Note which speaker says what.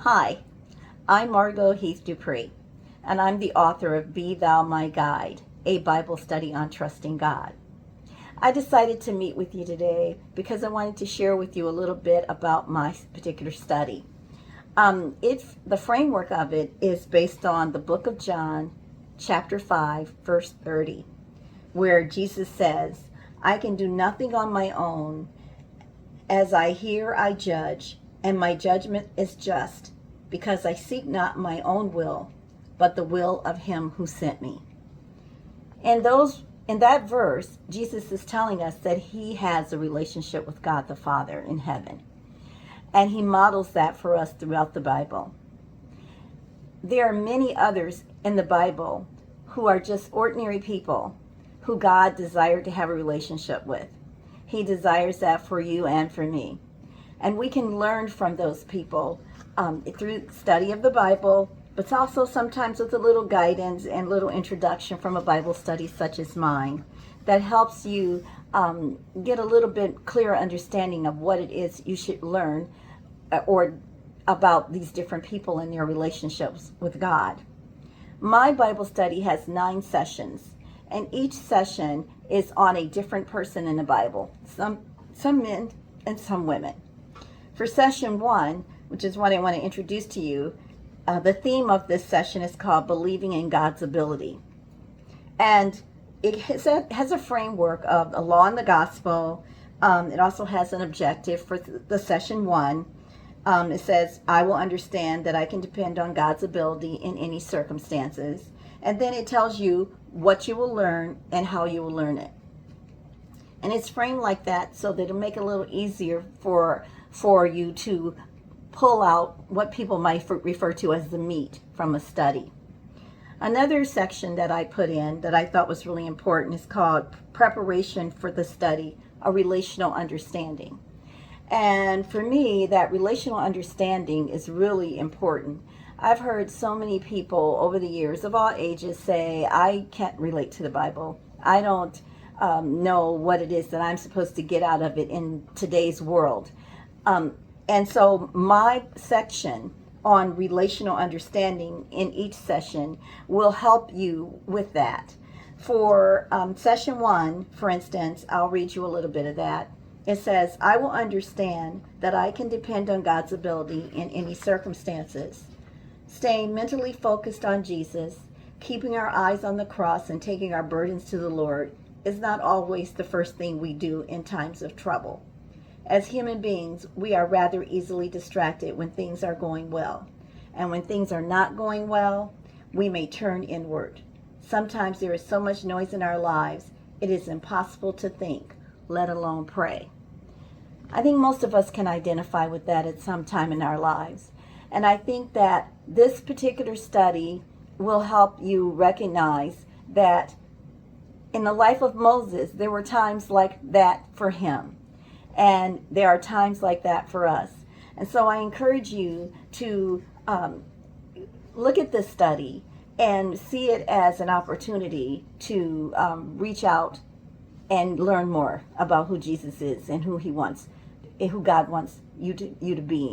Speaker 1: Hi, I'm Margo Heath Dupre, and I'm the author of Be Thou My Guide, a Bible study on trusting God. I decided to meet with you today because I wanted to share with you a little bit about my particular study. The framework of it is based on the book of John, chapter 5, verse 30, where Jesus says, I can do nothing on my own. As I hear, I judge, and my judgment is just, because I seek not my own will, but the will of him who sent me. In that verse, Jesus is telling us that he has a relationship with God the Father in heaven. And he models that for us throughout the Bible. There are many others in the Bible who are just ordinary people who God desired to have a relationship with. He desires that for you and for me. And we can learn from those people through study of the Bible, but also sometimes with a little guidance and little introduction from a Bible study such as mine that helps you get a little bit clearer understanding of what it is you should learn or about these different people and their relationships with God. My Bible study has 9 sessions, and each session is on a different person in the Bible, some men and some women. For session 1, which is what I want to introduce to you, the theme of this session is called Believing in God's Ability. And it has a framework of a law and the gospel. It also has an objective for the session 1. It says, I will understand that I can depend on God's ability in any circumstances. And then it tells you what you will learn and how you will learn it. And it's framed like that so that it'll make it a little easier for you to pull out what people might refer to as the meat from a study. Another section that I put in that I thought was really important is called Preparation for the Study, a Relational Understanding. And for me, that relational understanding is really important. I've heard so many people over the years of all ages say, I can't relate to the Bible. I don't know what it is that I'm supposed to get out of it in today's world. And so my section on relational understanding in each session will help you with that. For session 1, for instance, I'll read you a little bit of that. It says, I will understand that I can depend on God's ability in any circumstances. Staying mentally focused on Jesus, keeping our eyes on the cross and taking our burdens to the Lord is not always the first thing we do in times of trouble. As human beings, we are rather easily distracted when things are going well. And when things are not going well, we may turn inward. Sometimes there is so much noise in our lives, it is impossible to think, let alone pray. I think most of us can identify with that at some time in our lives. And I think that this particular study will help you recognize that in the life of Moses, there were times like that for him. And there are times like that for us. And so I encourage you to look at this study and see it as an opportunity to reach out and learn more about who Jesus is and who God wants you to be.